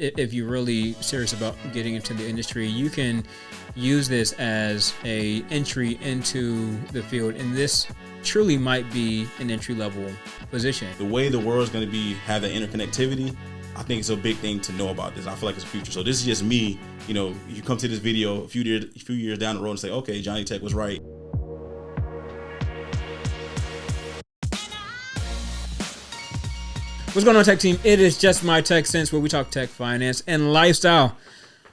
if you're really serious about getting into the industry, you can use this as a entry into the field, and this truly might be an entry-level position. The way the world's going to have that interconnectivity, I think it's a big thing to know about this. I feel like it's the future. So this is just me. You come to this video a few years down the road and say, okay, JohnnieTech was right. What's going on, tech team? It is JustMyTechCents, where we talk tech, finance, and lifestyle.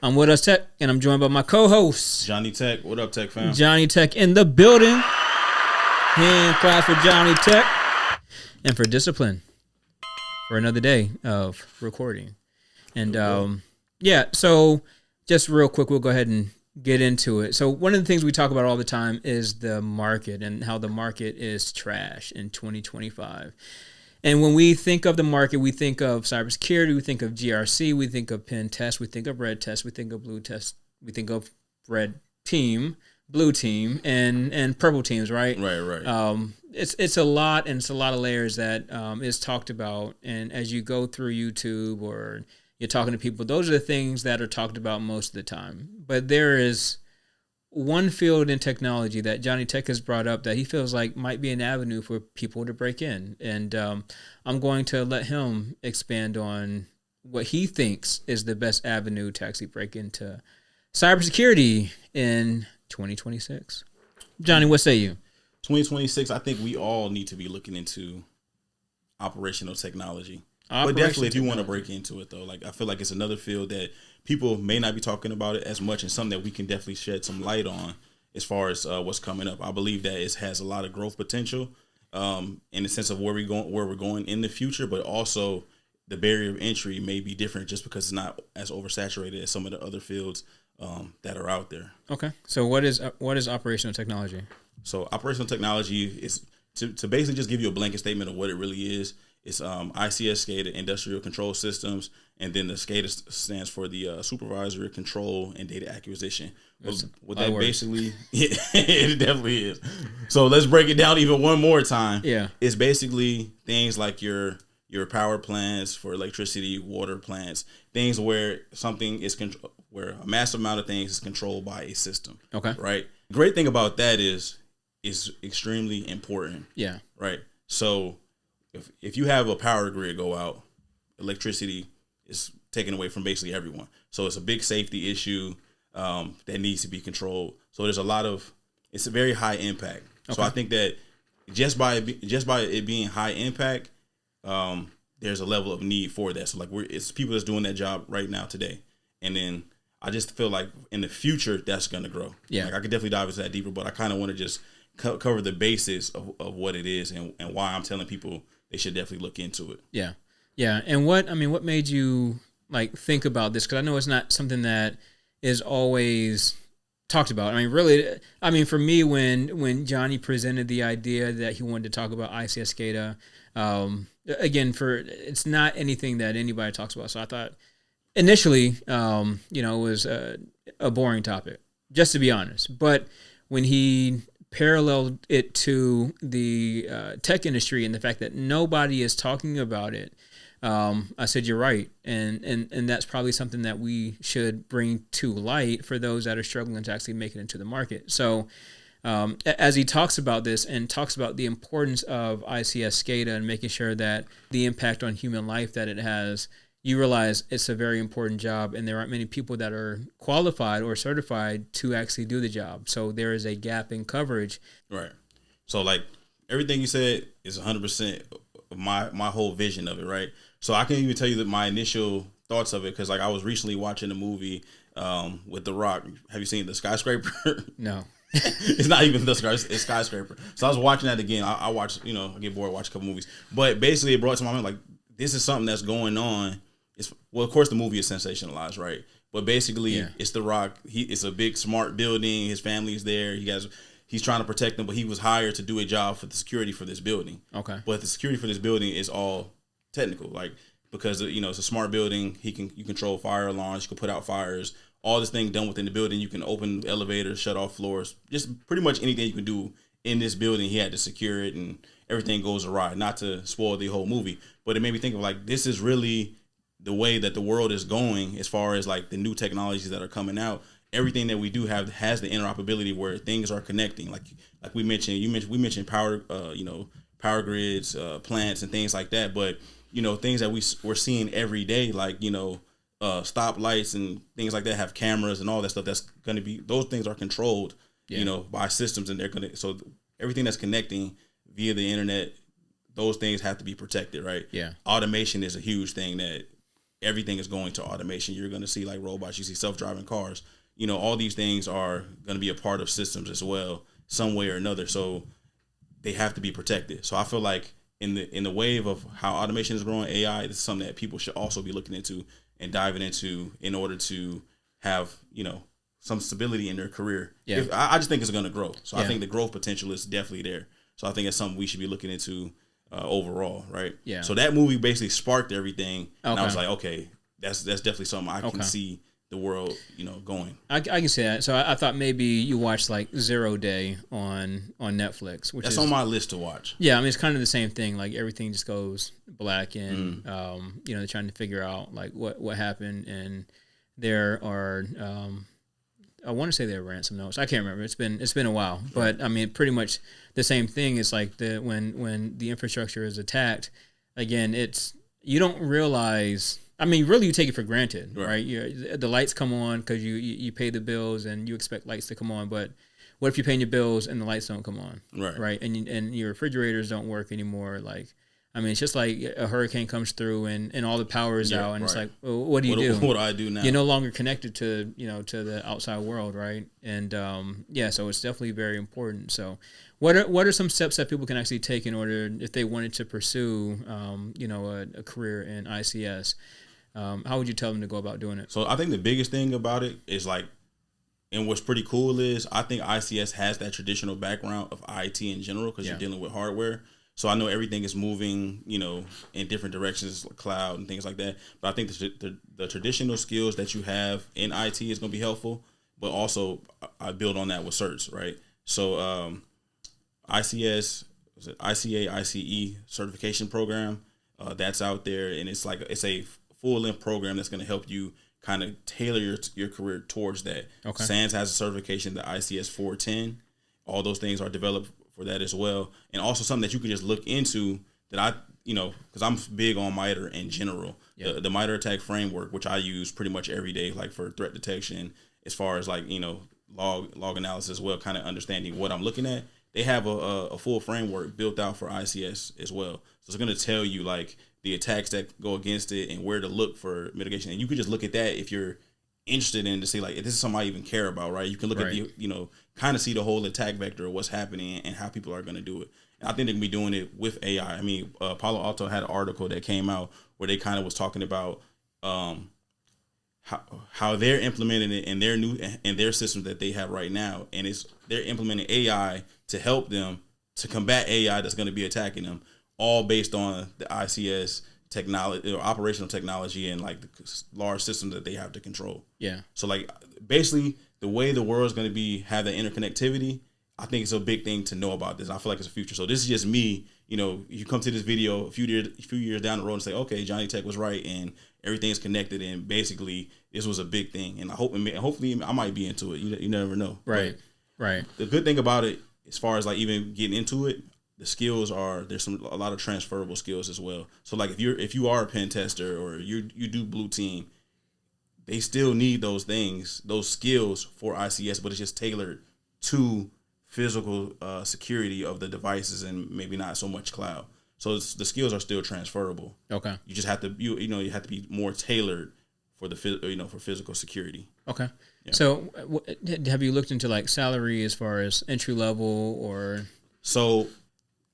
I'm WillDoesTech, and I'm joined by my co-host, JohnnieTech. What up, tech fam? JohnnieTech in the building. Hand clap for JohnnieTech and for discipline for another day of recording. And so just real quick, we'll go ahead and get into it. So one of the things we talk about all the time is the market and how the market is trash in 2025. And when we think of the market, we think of cybersecurity, we think of GRC, we think of pen test, we think of red test, we think of blue test, we think of red team, blue team, and purple teams, right? Right. It's a lot, and it's a lot of layers that is talked about. And as you go through YouTube or you're talking to people, those are the things that are talked about most of the time. But there is one field in technology that JohnnieTech has brought up that he feels like might be an avenue for people to break in. And I'm going to let him expand on what he thinks is the best avenue to actually break into cybersecurity in 2026. Johnny, what say you? 2026, I think we all need to be looking into operational technology. But definitely if you want to break into it, though, like I feel like it's another field that people may not be talking about it as much, and something that we can definitely shed some light on as far as what's coming up. I believe that it has a lot of growth potential in the sense of where we're going in the future, but also the barrier of entry may be different just because it's not as oversaturated as some of the other fields that are out there. Okay. So what is operational technology? So operational technology is to basically just give you a blanket statement of what it really is. It's ICS SCADA, Industrial Control Systems, and then the SCADA stands for the Supervisory Control and Data Acquisition. What that basically, yeah, it definitely is. So let's break it down even one more time. Yeah, it's basically things like your power plants for electricity, water plants, things where something is where a massive amount of things is controlled by a system. Okay, right. The great thing about that is extremely important. Yeah, right. So if you have a power grid go out, electricity is taken away from basically everyone. So it's a big safety issue that needs to be controlled. So it's a very high impact. Okay. So I think that just by it being high impact, there's a level of need for that. So like it's people that's doing that job right now today. And then I just feel like in the future that's going to grow. Yeah, like I could definitely dive into that deeper, but I kind of want to just cover the basis of what it is and why I'm telling people they should definitely look into it. Yeah. Yeah. And what made you like think about this? Cause I know it's not something that is always talked about. For me, when Johnny presented the idea that he wanted to talk about ICS SCADA, it's not anything that anybody talks about. So I thought initially, it was a boring topic, just to be honest. But when he paralleled it to the tech industry and the fact that nobody is talking about it, I said, you're right. And that's probably something that we should bring to light for those that are struggling to actually make it into the market. So as he talks about this and talks about the importance of ICS SCADA and making sure that the impact on human life that it has, you realize it's a very important job, and there aren't many people that are qualified or certified to actually do the job. So there is a gap in coverage. Right. So like everything you said is 100% my whole vision of it. Right. So I can even tell you that my initial thoughts of it, because like I was recently watching a movie with The Rock. Have you seen The Skyscraper? No. It's not even it's Skyscraper. So I was watching that again. I watch, I get bored, watch a couple movies. But basically it brought to my mind like this is something that's going on. Of course, the movie is sensationalized, right? But basically, It's The Rock. It's a big, smart building. His family's there. He's trying to protect them, but he was hired to do a job for the security for this building. Okay. But the security for this building is all technical, like because it's a smart building. You control fire alarms. You can put out fires. All this thing done within the building. You can open elevators, shut off floors. Just pretty much anything you can do in this building. He had to secure it, and everything goes awry. Not to spoil the whole movie, but it made me think of like this is really the way that the world is going, as far as like the new technologies that are coming out, everything that we do have has the interoperability where things are connecting. Like we mentioned power, power grids, plants, and things like that. But things that we're seeing every day, like stoplights and things like that have cameras and all that stuff. That's going to be, those things are controlled, by systems, and they're going to, so everything that's connecting via the internet, those things have to be protected, right? Yeah. Automation is a huge thing, that everything is going to automation. You're going to see like robots, you see self-driving cars, all these things are going to be a part of systems as well, some way or another. So they have to be protected. So I feel like in the wave of how automation is growing, AI is something that people should also be looking into and diving into in order to have, some stability in their career. Yeah. I just think it's going to grow. So yeah. I think the growth potential is definitely there. So I think it's something we should be looking into overall, right? Yeah. So that movie basically sparked everything. Okay. And I was like, okay, that's definitely something I can see the world, going. I can see that. So I thought maybe you watched like 0 Day on Netflix, which that's is on my list to watch. Yeah, I mean, it's kind of the same thing. Like everything just goes black, and they're trying to figure out like what happened, and there are I want to say there are ransom notes. I can't remember. It's been a while, but I mean, pretty much the same thing. It's like when the infrastructure is attacked, again, you don't realize. I mean, really, you take it for granted, right? The lights come on because you pay the bills and you expect lights to come on. But what if you're paying your bills and the lights don't come on, right? And your refrigerators don't work anymore. Like, I mean, it's just like a hurricane comes through and all the power is out, and it's like, well, what do you do? What do I do now? You're no longer connected to to the outside world, right? And so it's definitely very important. So, what are some steps that people can actually take in order, if they wanted to pursue a career in ICS? How would you tell them to go about doing it? So I think the biggest thing about it is like, and what's pretty cool is I think ICS has that traditional background of IT in general, because you're dealing with hardware. So I know everything is moving, in different directions, like cloud and things like that. But I think the traditional skills that you have in IT is going to be helpful. But also I build on that with certs, right? So ICS, ICA, ICE certification program, that's out there, and it's a full-length program that's going to help you kind of tailor your career towards that. Okay. SANS has a certification, the ICS 410. All those things are developed for that as well. And also something that you can just look into that because I'm big on MITRE in general. Yeah. The MITRE ATT&CK framework, which I use pretty much every day, like for threat detection, as far as like, log analysis as well, kind of understanding what I'm looking at. They have a full framework built out for ICS as well. So it's going to tell you like the attacks that go against it and where to look for mitigation. And you could just look at that if you're interested in to see like, if this is something I even care about, right? You can look at the, kind of see the whole attack vector of what's happening and how people are going to do it. And I think they can be doing it with AI. I mean, Palo Alto had an article that came out where they kind of was talking about how they're implementing it in their systems that they have right now. And they're implementing AI to help them to combat AI that's going to be attacking them, all based on the ICS technology or operational technology and like the large systems that they have to control. Yeah. So like basically the way the world is going to have that interconnectivity, I think it's a big thing to know about this. I feel like it's a future. So this is just me, you come to this video a few years down the road and say, okay, JohnnieTech was right and everything's connected, and basically this was a big thing. And hopefully I might be into it. You never know. Right. But right. The good thing about it, as far as like even getting into it, the skills there's a lot of transferable skills as well. So like if you are a pen tester or you do blue team, they still need those things, those skills for ICS, but it's just tailored to physical security of the devices and maybe not so much cloud. So the skills are still transferable. Okay. You just have to you have to be more tailored for for physical security. Okay. Yeah. So have you looked into like salary as far as entry level or? So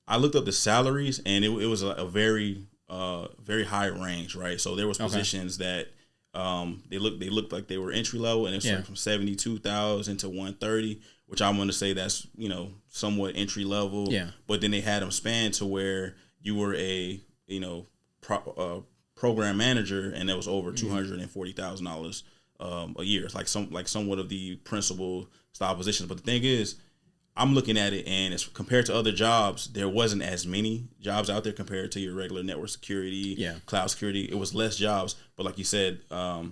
I looked up the salaries, and it was a very very high range, right? So there was positions that they looked like they were entry level, and it's like from 72,000 to 130, which I'm going to say that's somewhat entry level. Yeah. But then they had them span to where you were a program manager, and that was over $240,000 a year. It's like somewhat of the principal style positions. But the thing is, I'm looking at it, and it's compared to other jobs, there wasn't as many jobs out there compared to your regular network security, cloud security. It was less jobs, but like you said, the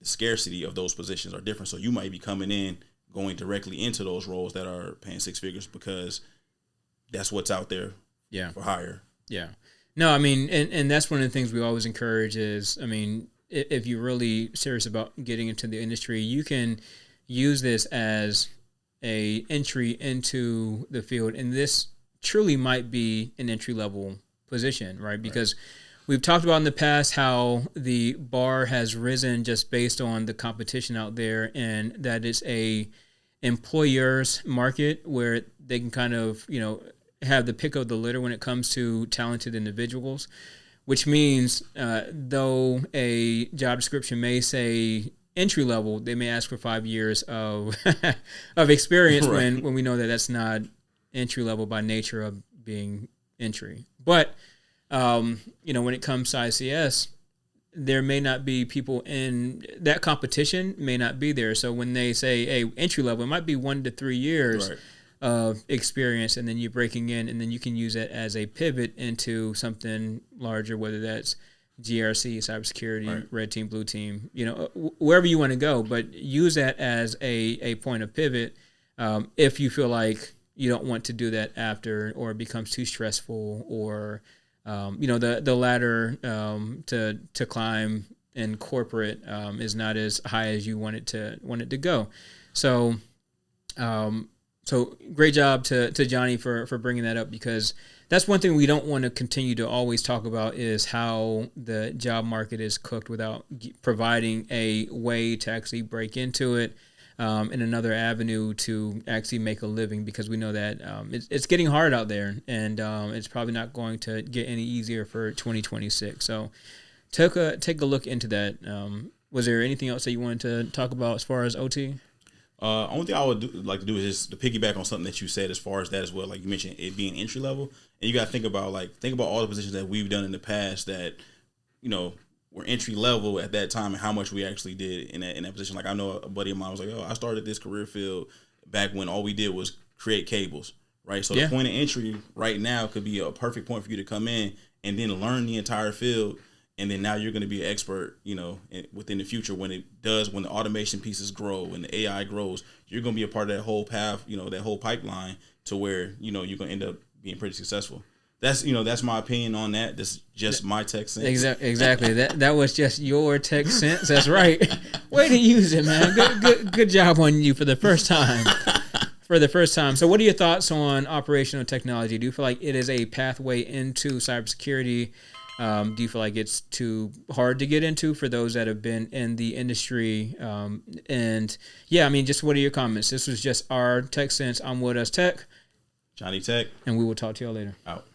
scarcity of those positions are different. So you might be coming in, going directly into those roles that are paying six figures because that's what's out there for hire. Yeah. No, I mean, and that's one of the things we always encourage is, I mean, if you're really serious about getting into the industry, you can use this as a entry into the field, and this truly might be an entry level position, right? Because we've talked about in the past how the bar has risen just based on the competition out there, and that it's a employer's market where they can kind of, you know, have the pick of the litter when it comes to talented individuals, which means though a job description may say entry level, they may ask for 5 years of of experience when we know that that's not entry level by nature of being entry. But you know, when it comes to ICS, there may not be people in that competition may not be there. So when they say, hey, entry level, it might be 1 to 3 years of experience, and then you're breaking in, and then you can use it as a pivot into something larger, whether that's GRC, cybersecurity, red team, blue team, you know, wherever you want to go, but use that as a point of pivot if you feel like you don't want to do that after, or it becomes too stressful, or you know, the ladder to climb in corporate is not as high as you want it to go. So so great job to Johnny for bringing that up, because that's one thing we don't want to continue to always talk about, is how the job market is cooked without providing a way to actually break into it in another avenue to actually make a living, because we know that it's getting hard out there, and it's probably not going to get any easier for 2026. So take a look into that. Was there anything else that you wanted to talk about as far as OT? Only thing I would like to do is just to piggyback on something that you said as far as that as well. Like you mentioned, it being entry level, and you got to think about all the positions that we've done in the past that, you know, were entry level at that time, and how much we actually did in that position. Like I know a buddy of mine was like, "Oh, I started this career field back when all we did was create cables." Right. So the point of entry right now could be a perfect point for you to come in and then learn the entire field. And then now you're going to be an expert, you know, within the future when the automation pieces grow, when the AI grows, you're going to be a part of that whole path, you know, that whole pipeline to where, you know, you're going to end up being pretty successful. That's, you know, that's my opinion on that. That's just my tech sense. Exactly. That was just your tech sense. That's right. Way to use it, man. Good job on you for the first time. So what are your thoughts on operational technology? Do you feel like it is a pathway into cybersecurity? Do you feel like it's too hard to get into for those that have been in the industry? And yeah, I mean, just what are your comments? This was just our Tech Sense. I'm WillDoesTech. JohnnieTech. And we will talk to y'all later. Out.